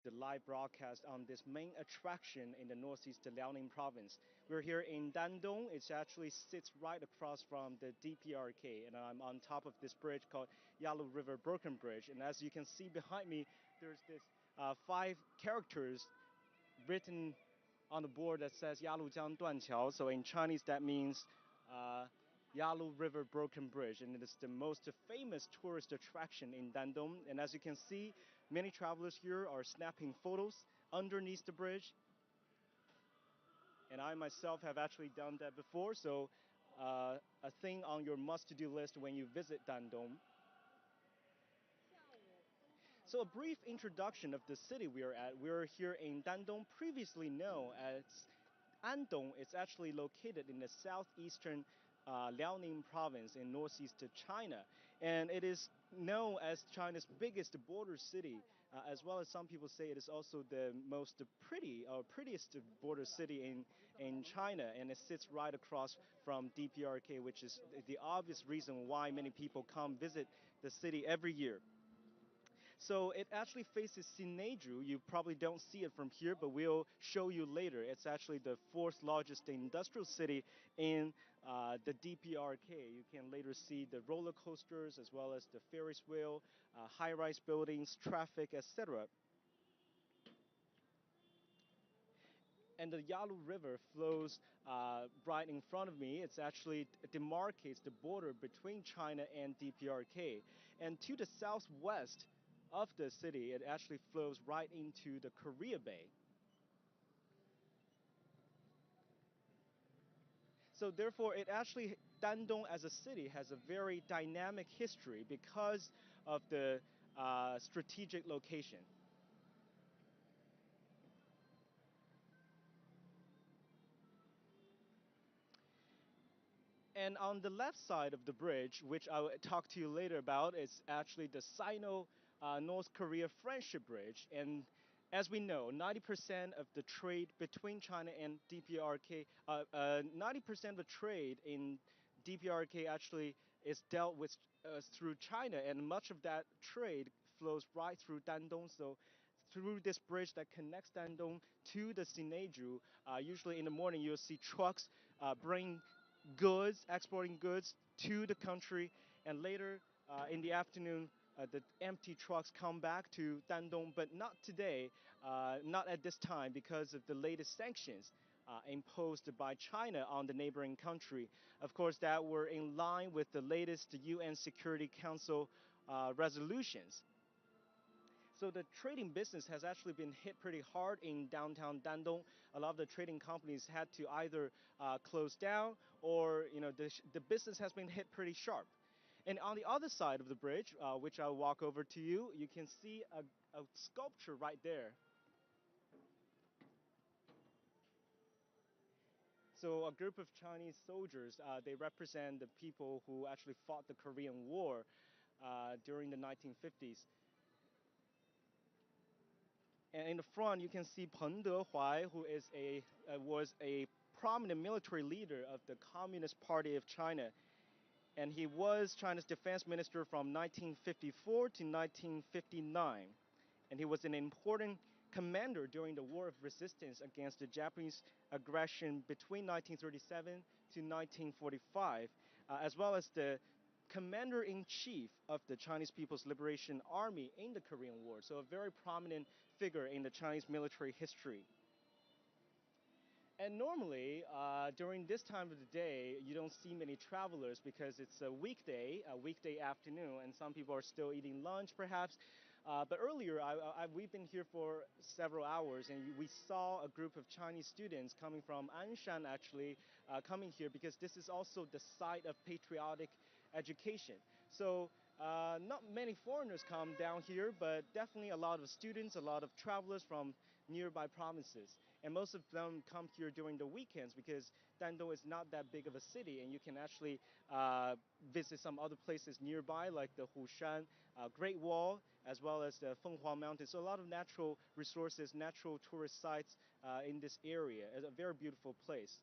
the live broadcast on this main attraction in the northeast Liaoning province. We're here in Dandong. It actually sits right across from the DPRK, and I'm on top of this bridge called Yalu River Broken Bridge. And as you can see behind me, there's this 5 characters written on the board that says Yalujiang Duanqiao. So in Chinese, that means Yalu River Broken Bridge, and it is the most famous tourist attraction in Dandong. And as you can see, many travelers here are snapping photos underneath the bridge. And I myself have actually done that before, so a thing on your must-to-do list when you visit Dandong. So a brief introduction of the city we are at. We're here in Dandong, previously known as Andong. It's actually located in the southeastern Liaoning province in northeast China, and it is known as China's biggest border city, as well as some people say it is also the most prettiest border city in China, and it sits right across from DPRK, which is the obvious reason why many people come visit the city every year. So it actually faces Sineju. You probably don't see it from here, but we'll show you later. It's actually the 4th largest industrial city in the DPRK. You can later see the roller coasters as well as the Ferris wheel, high-rise buildings, traffic, etc. And the Yalu River flows right in front of me. It's actually demarcates the border between China and DPRK. And to the southwest of the city, it actually flows right into the Korea Bay. So therefore, Dandong as a city has a very dynamic history because of the strategic location. And on the left side of the bridge, which I will talk to you later about, is actually the Sino-North Korea Friendship Bridge. And as we know, 90% of the trade between China and DPRK, 90% of the trade in DPRK actually is dealt with through China, and much of that trade flows right through Dandong. So through this bridge that connects Dandong to the Sineju, usually in the morning you'll see trucks bring exporting goods to the country, and later in the afternoon, the empty trucks come back to Dandong, but not today, not at this time, because of the latest sanctions imposed by China on the neighboring country. Of course, that were in line with the latest UN Security Council resolutions. So the trading business has actually been hit pretty hard in downtown Dandong. A lot of the trading companies had to either close down, or the business has been hit pretty sharp. And on the other side of the bridge, which I'll walk over to you, you can see a sculpture right there. So a group of Chinese soldiers, they represent the people who actually fought the Korean War during the 1950s. And in the front, you can see Peng Dehuai, who was a prominent military leader of the Communist Party of China. And he was China's defense minister from 1954 to 1959. And he was an important commander during the War of Resistance against the Japanese aggression between 1937 to 1945, as well as the commander-in-chief of the Chinese People's Liberation Army in the Korean War. So a very prominent figure in the Chinese military history. And normally, during this time of the day, you don't see many travelers because it's a weekday afternoon, and some people are still eating lunch, perhaps. But earlier, we've been here for several hours, and we saw a group of Chinese students coming from Anshan, actually, coming here because this is also the site of patriotic education. So not many foreigners come down here, but definitely a lot of students, a lot of travelers from nearby provinces. And most of them come here during the weekends because Dandong is not that big of a city, and you can actually visit some other places nearby, like the Hushan Great Wall, as well as the Fenghua Mountains. So a lot of natural resources, natural tourist sites in this area. It's a very beautiful place.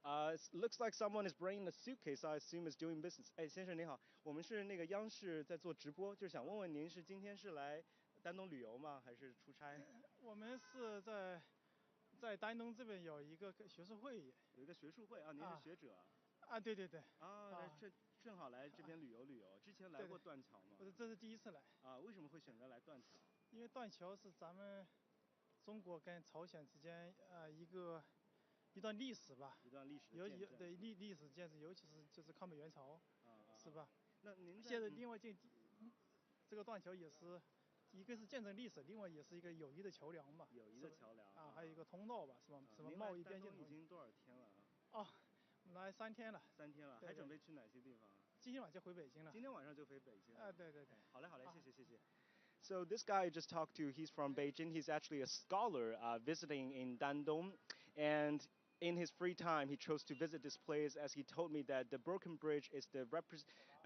It looks like someone is bringing a suitcase. I assume is doing business. 哎，先生您好，我们是那个央视在做直播，就是想问问您是今天是来丹东旅游吗？还是出差？我们是在丹东这边有一个学术会议。有一个学术会啊，您是学者。对对对。那正好来这边旅游旅游。之前来过断桥吗？不是，这是第一次来。为什么会选择来断桥？因为断桥是咱们中国跟朝鲜之间一段历史吧。一段历史有见证。对历史见证，尤其是就是抗美援朝。是吧？那您现在另外这个断桥也是。一个是见证历史，另外也是一个友谊的桥梁嘛。友谊的桥梁还有一个通道吧，是吧？什么贸易边境？已经多少天了我们来3天了。3天了，还准备去哪些地方？今天晚上就回北京了。今天晚上就回北京了。对对对。好嘞，谢谢。So this guy I just talked to, he's from Beijing. He's actually a scholar visiting in Dandong, and in his free time, he chose to visit this place as he told me that the broken bridge is a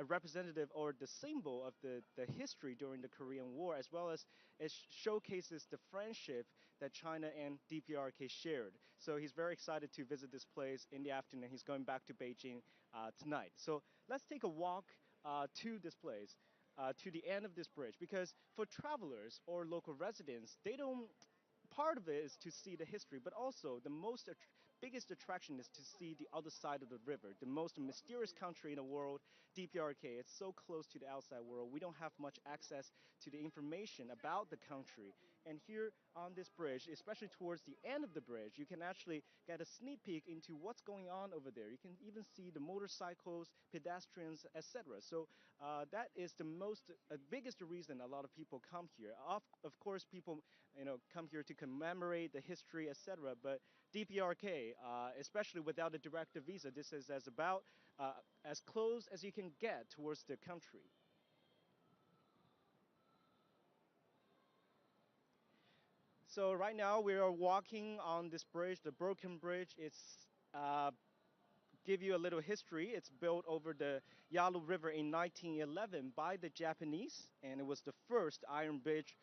representative or the symbol of the history during the Korean War, as well as it showcases the friendship that China and DPRK shared. So he's very excited to visit this place in the afternoon. He's going back to Beijing tonight. So let's take a walk to this place. To the end of this bridge, because for travelers or local residents, they don't. Part of it is to see the history, but also the biggest attraction is to see the other side of the river, the most mysterious country in the world, DPRK. It's so close to the outside world. We don't have much access to the information about the country. And here on this bridge, especially towards the end of the bridge, you can actually get a sneak peek into what's going on over there. You can even see the motorcycles, pedestrians, etc. So that is the biggest reason a lot of people come here. Of course, people come here to commemorate the history, etc. But DPRK, especially without a direct visa, this is as close as you can get towards the country. So right now we are walking on this bridge, the broken bridge. It's give you a little history. It's built over the Yalu River in 1911 by the Japanese, and it was the first iron bridge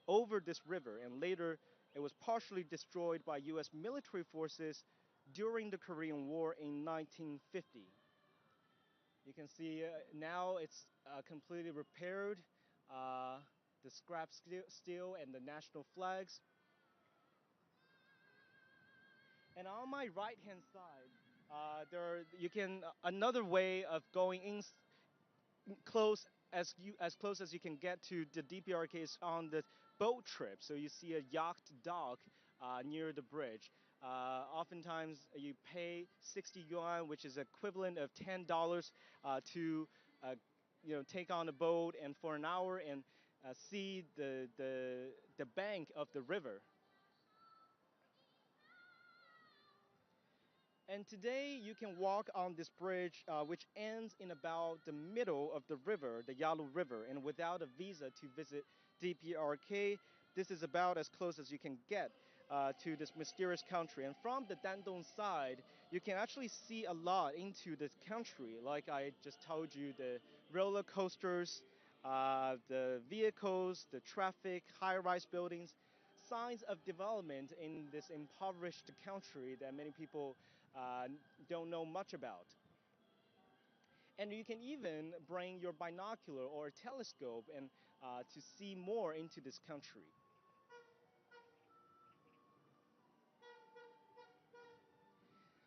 over this river, and later it was partially destroyed by U.S. military forces during the Korean War in 1950. You can see now it's completely repaired, the scrap steel and the national flags. And on my right-hand side, another way of going in close as close as you can get to the DPRK is on the boat trip. So you see a yacht dock near the bridge. Oftentimes you pay 60 yuan, which is equivalent of $10 to take on a boat and for an hour and see the bank of the river. And today you can walk on this bridge, which ends in about the middle of the river, the Yalu River, and without a visa to visit DPRK, this is about as close as you can get to this mysterious country. And from the Dandong side, you can actually see a lot into this country. Like I just told you, the roller coasters, the vehicles, the traffic, high-rise buildings, signs of development in this impoverished country that many people don't know much about. And you can even bring your binocular or a telescope and to see more into this country.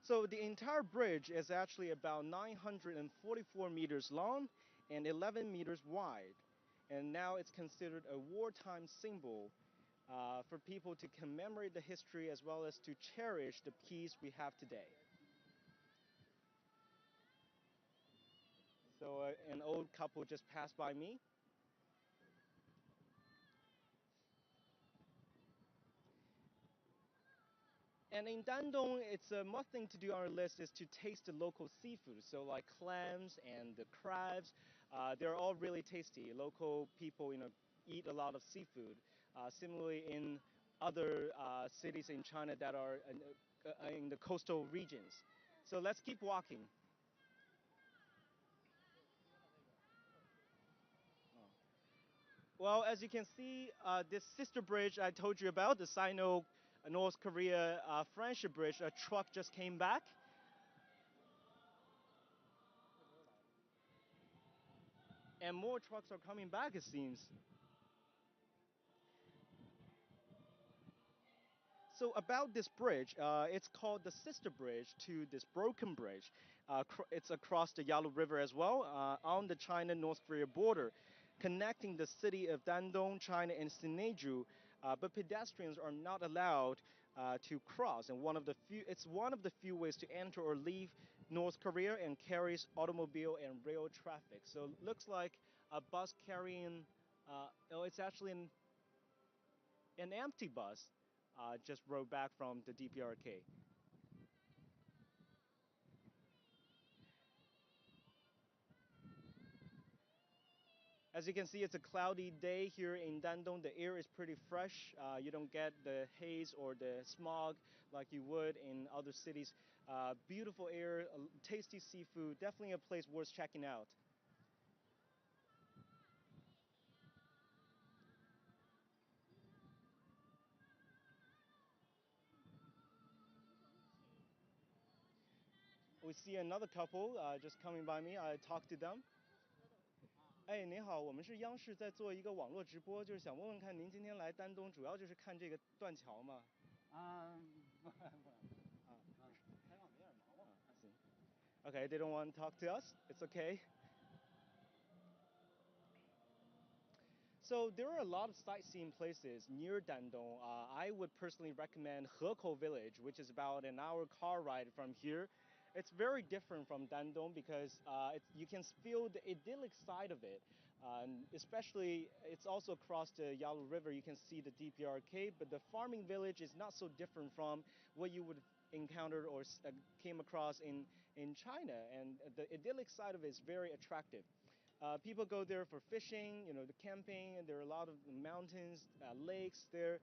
So the entire bridge is actually about 944 meters long and 11 meters wide. And now it's considered a wartime symbol for people to commemorate the history as well as to cherish the peace we have today. So an old couple just passed by me. And in Dandong, it's one thing to do on our list is to taste the local seafood. So like clams and the crabs, they're all really tasty. Local people, eat a lot of seafood. Similarly, in other cities in China that are in the coastal regions. So let's keep walking. Well, as you can see, this sister bridge I told you about, the Sino-North Korea Friendship Bridge, a truck just came back. And more trucks are coming back, it seems. So about this bridge, it's called the sister bridge to this broken bridge. It's across the Yalu River as well, on the China-North Korea border, connecting the city of Dandong, China, and Sineju. But pedestrians are not allowed to cross, and it's one of the few ways to enter or leave North Korea and carries automobile and rail traffic. So it looks like a bus carrying, oh, it's actually an empty bus just rode back from the DPRK. As you can see, it's a cloudy day here in Dandong. The air is pretty fresh. You don't get the haze or the smog like you would in other cities. Beautiful air, tasty seafood, definitely a place worth checking out. We see another couple just coming by me. I talked to them. 哎，您好，我们是央视在做一个网络直播，就是想问问看，您今天来丹东主要就是看这个断桥吗？不，采访有点忙嘛。行。Okay, they don't want to talk to us. It's okay. So there are a lot of sightseeing places near Dandong. I would personally recommend Hekou Village, which is about an hour car ride from here. It's very different from Dandong because you can feel the idyllic side of it. Especially, it's also across the Yalu River. You can see the DPRK, but the farming village is not so different from what you would encounter or came across in China. And the idyllic side of it is very attractive. People go there for fishing, the camping, and there are a lot of mountains, lakes there.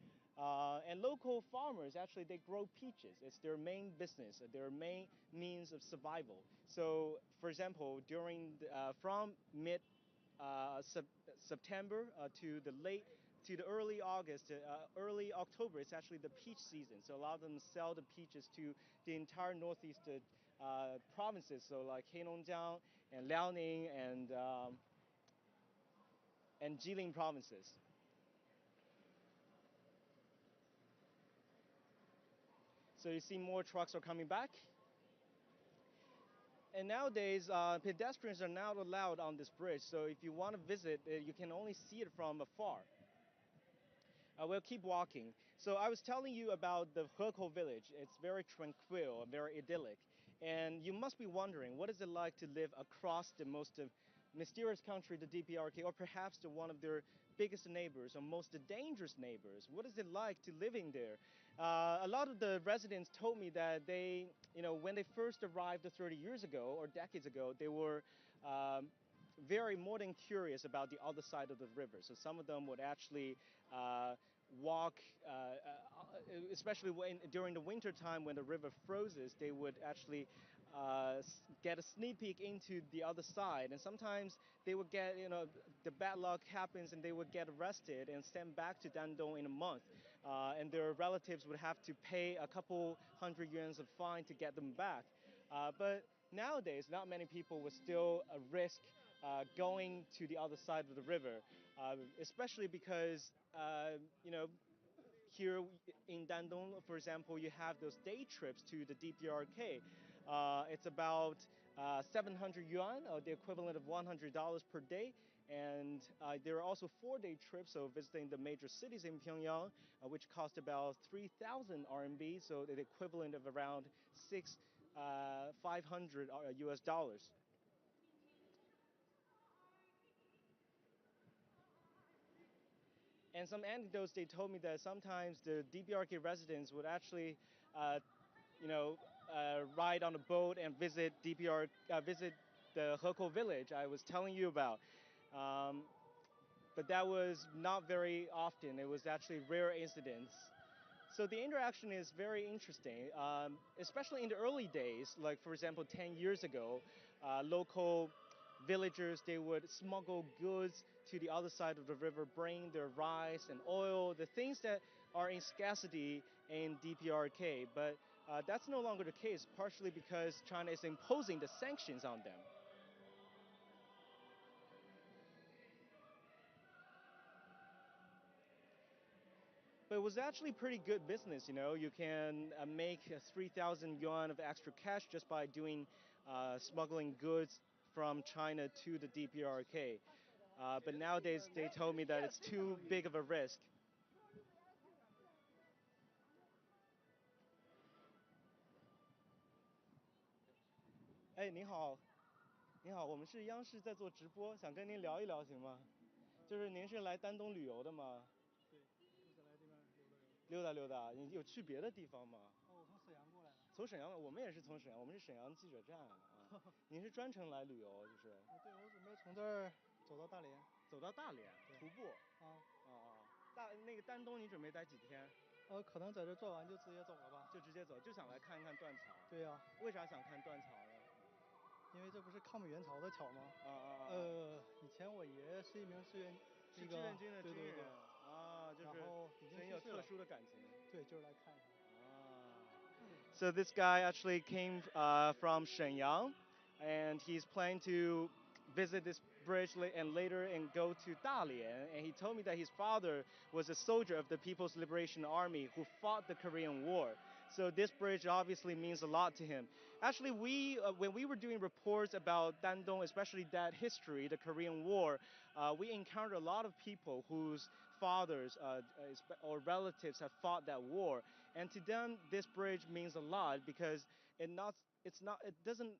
And local farmers, actually, they grow peaches. It's their main business, their main means of survival. So, for example, from mid September to the early August, early October, it's actually the peach season. So a lot of them sell the peaches to the entire northeast provinces, so like Heilongjiang and Liaoning and Jilin provinces. So you see more trucks are coming back. And nowadays, pedestrians are not allowed on this bridge. So if you want to visit, you can only see it from afar. We'll keep walking. So I was telling you about the Hekou village. It's very tranquil, very idyllic. And you must be wondering, what is it like to live across the most mysterious country, the DPRK, or perhaps one of their biggest neighbors or most dangerous neighbors? What is it like to living there? A lot of the residents told me that when they first arrived 30 years ago or decades ago, they were very more than curious about the other side of the river. So some of them would actually walk, especially during the winter time when the river freezes, they would actually get a sneak peek into the other side. And sometimes they would get, the bad luck happens and they would get arrested and sent back to Dandong in a month. And their relatives would have to pay a couple hundred yuan of fine to get them back. But nowadays, not many people would still risk going to the other side of the river, especially because, here in Dandong, for example, you have those day trips to the DPRK. It's about 700 yuan, the equivalent of $100 per day. And there are also 4-day trips, so visiting the major cities in Pyongyang, which cost about 3,000 RMB, so the equivalent of around 500 US dollars. And some anecdotes, they told me that sometimes the DPRK residents would actually, ride on a boat and visit visit the Hekou village I was telling you about. But that was not very often. It was actually rare incidents. So the interaction is very interesting, especially in the early days, like for example, 10 years ago, local villagers, they would smuggle goods to the other side of the river, bring their rice and oil, the things that are in scarcity in DPRK. But that's no longer the case, partially because China is imposing the sanctions on them. But it was actually pretty good business, you know. You can make 3,000 yuan of extra cash just by doing smuggling goods from China to the DPRK. But nowadays they told me that it's too big of a risk. 哎，您好，您好，我们是央视在做直播，想跟您聊一聊，行吗？就是您是来丹东旅游的吗？对，就是来这边溜达溜达，你有去别的地方吗？哦，我从沈阳过来的。从沈阳，我们也是从沈阳，我们是沈阳记者站啊。您是专程来旅游，就是？对，我准备从这儿走到大连。走到大连，徒步。啊。那个丹东你准备待几天？可能在这做完就直接走了吧。就直接走，就想来看一看断桥。对呀。为啥想看断桥呢？因为这不是抗美援朝的桥吗？以前我爷爷是一名志愿军的军人啊，就是然后已经所以有特殊的感情。对，就是来看一下。So this guy actually came from Shenyang, and he's planning to visit this bridge and later and go to Dalian. And he told me that his father was a soldier of the People's Liberation Army who fought the Korean War. So this bridge obviously means a lot to him. Actually, when we were doing reports about Dandong, especially that history, the Korean War, we encountered a lot of people whose fathers or relatives have fought that war, and to them this bridge means a lot because it doesn't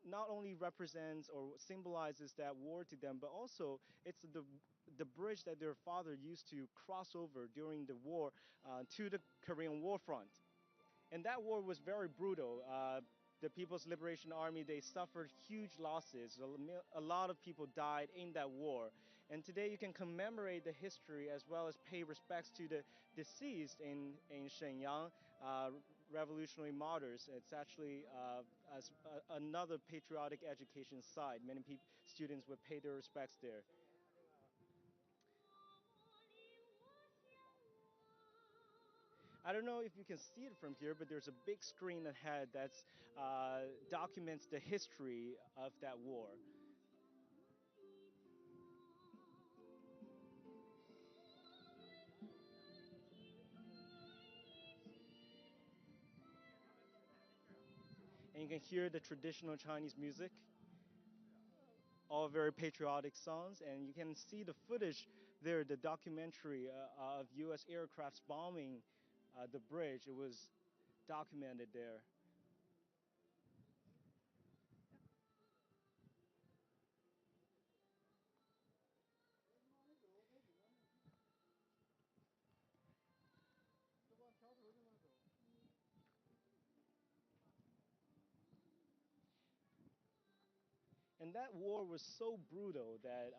not only represents or symbolizes that war to them, but also it's the bridge that their father used to cross over during the war to the Korean war front. And that war was very brutal. The People's Liberation Army, they suffered huge losses. A lot of people died in that war. And today you can commemorate the history as well as pay respects to the deceased in Shenyang, revolutionary martyrs. It's actually another patriotic education site. Many students would pay their respects there. I don't know if you can see it from here, but there's a big screen ahead that documents the history of that war. And you can hear the traditional Chinese music, all very patriotic songs, and you can see the footage there, the documentary of U.S. aircrafts bombing the bridge. It was documented there. And that war was so brutal that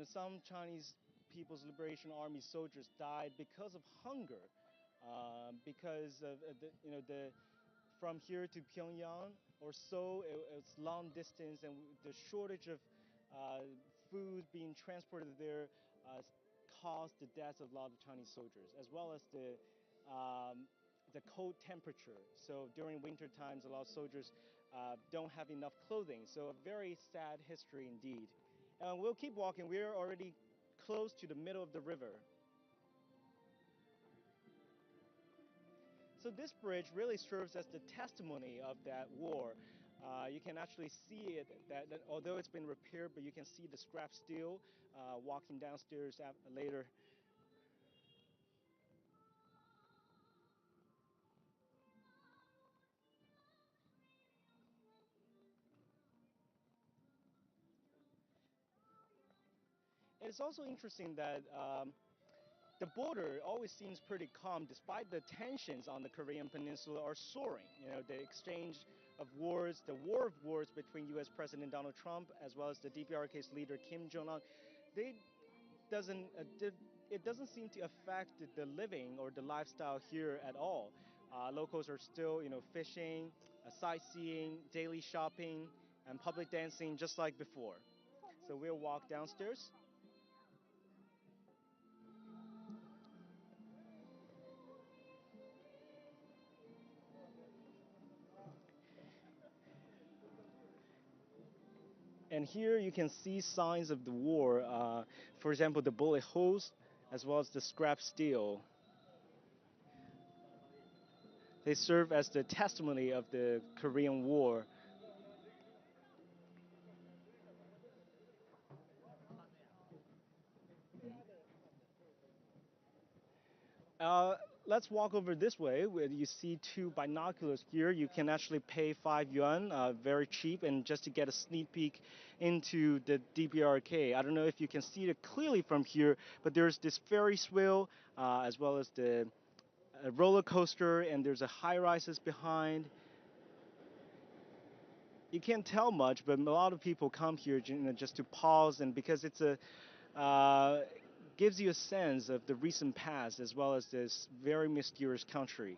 some Chinese People's Liberation Army soldiers died because of hunger, because of from here to Pyongyang or so it's long distance, and the shortage of food being transported there caused the deaths of a lot of Chinese soldiers, as well as the cold temperature. So during winter times, a lot of soldiers don't have enough clothing. So a very sad history indeed. We'll keep walking. We're already close to the middle of the river. So this bridge really serves as the testimony of that war. You can actually see it, that although it's been repaired, but you can see the scrap steel walking downstairs later. It's also interesting that the border always seems pretty calm despite the tensions on the Korean Peninsula are soaring. The exchange of words, the war of words between U.S. President Donald Trump as well as the DPRK's leader Kim Jong-un, it doesn't seem to affect the living or the lifestyle here at all. Locals are still, fishing, sightseeing, daily shopping, and public dancing just like before. So we'll walk downstairs. And here you can see signs of the war. For example, the bullet holes as well as the scrap steel. They serve as the testimony of the Korean War. Let's walk over this way where you see two binoculars here. You can actually pay 5 yuan, very cheap, and just to get a sneak peek into the DPRK. I don't know if you can see it clearly from here, but there's this Ferris wheel as well as the roller coaster, and there's a high rises behind. You can't tell much, but a lot of people come here just to pause, and because it's a gives you a sense of the recent past as well as this very mysterious country.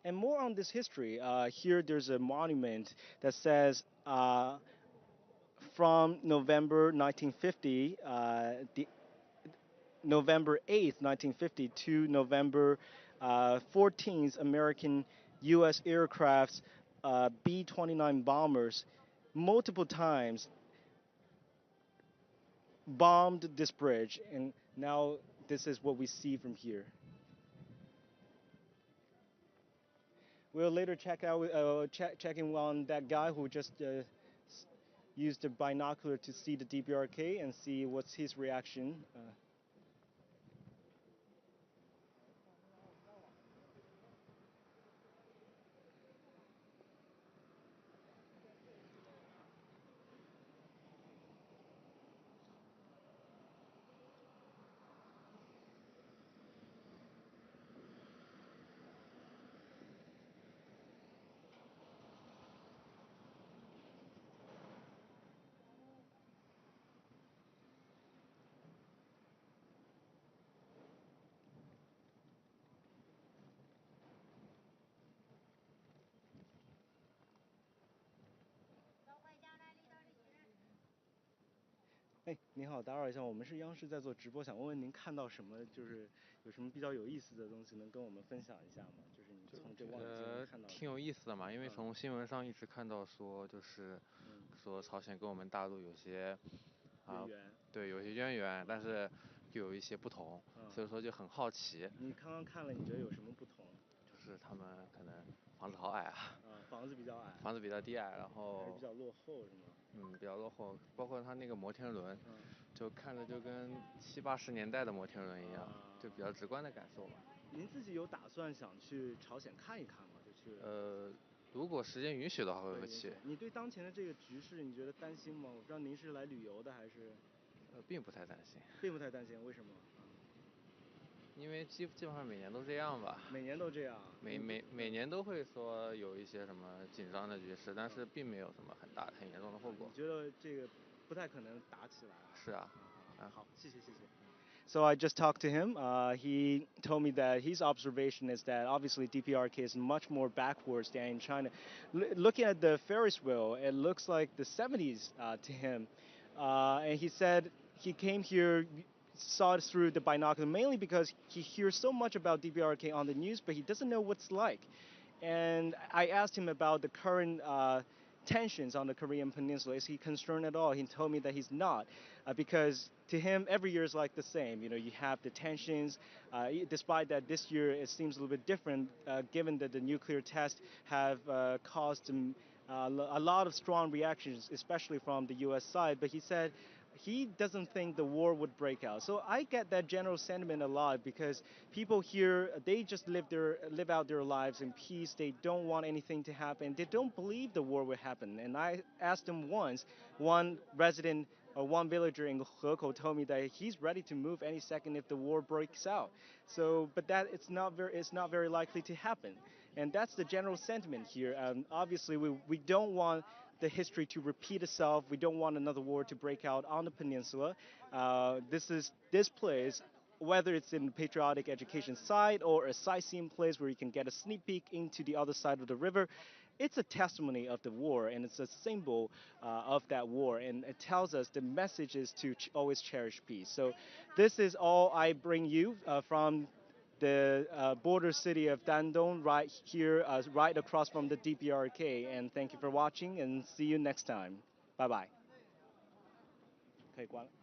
And more on this history, here there's a monument that says from November 1950, November 8th, 1950 to November 14th, American U.S. aircrafts, B-29 bombers, multiple times bombed this bridge, and now this is what we see from here. We'll later check out checking on that guy who just used the binocular to see the DPRK and see what's his reaction. 哎，您好，打扰一下，我们是央视在做直播，想问问您看到什么，就是有什么比较有意思的东西，能跟我们分享一下吗？就是你从这望远镜看到的。挺有意思的嘛，因为从新闻上一直看到说，就是说朝鲜跟我们大陆有些对，有些渊源，但是又有一些不同，所以说就很好奇。你刚刚看了，你觉得有什么不同？就是他们可能房子好矮啊。房子比较矮。房子比较低矮，然后。还是比较落后是吗？比较落后，包括它那个摩天轮，就看着就跟70、80年代的摩天轮一样，就比较直观的感受吧。您自己有打算想去朝鲜看一看吗？就去。如果时间允许的话，会去。你对当前的这个局势，你觉得担心吗？我不知道您是来旅游的还是？并不太担心。并不太担心，为什么？因为基本上每年都这样吧。每年都这样。每年都会说有一些什么紧张的局势，但是并没有什么很严重的后果。你觉得这个不太可能打起来？是啊。好，谢谢。So I just talked to him. He told me that his observation is that obviously DPRK is much more backwards than in China. Looking at the Ferris wheel, it looks like the 70s to him. And he said he came here, saw it through the binocular, mainly because he hears so much about DPRK on the news, but he doesn't know what's like. And I asked him about the current tensions on the Korean Peninsula. Is he concerned at all? He told me that he's not, because to him, every year is like the same. You have the tensions. Despite that, this year it seems a little bit different, given that the nuclear tests have caused a lot of strong reactions, especially from the U.S. side. But he said he doesn't think the war would break out. So I get that general sentiment a lot, because people here, they just live out their lives in peace. They don't want anything to happen. They don't believe the war will happen. And I asked them once, one resident or one villager in Heko told me that he's ready to move any second if the war breaks out. So, but that it's not very likely to happen. And that's the general sentiment here. Obviously, we don't want the history to repeat itself. We don't want another war to break out on the peninsula. This place, whether it's in the patriotic education site or a sightseeing place where you can get a sneak peek into the other side of the river, it's a testimony of the war, and it's a symbol of that war, and it tells us the message is to always cherish peace. So this is all I bring you from the border city of Dandong, right here, right across from the DPRK. And thank you for watching, and see you next time. Bye bye. 可以关了。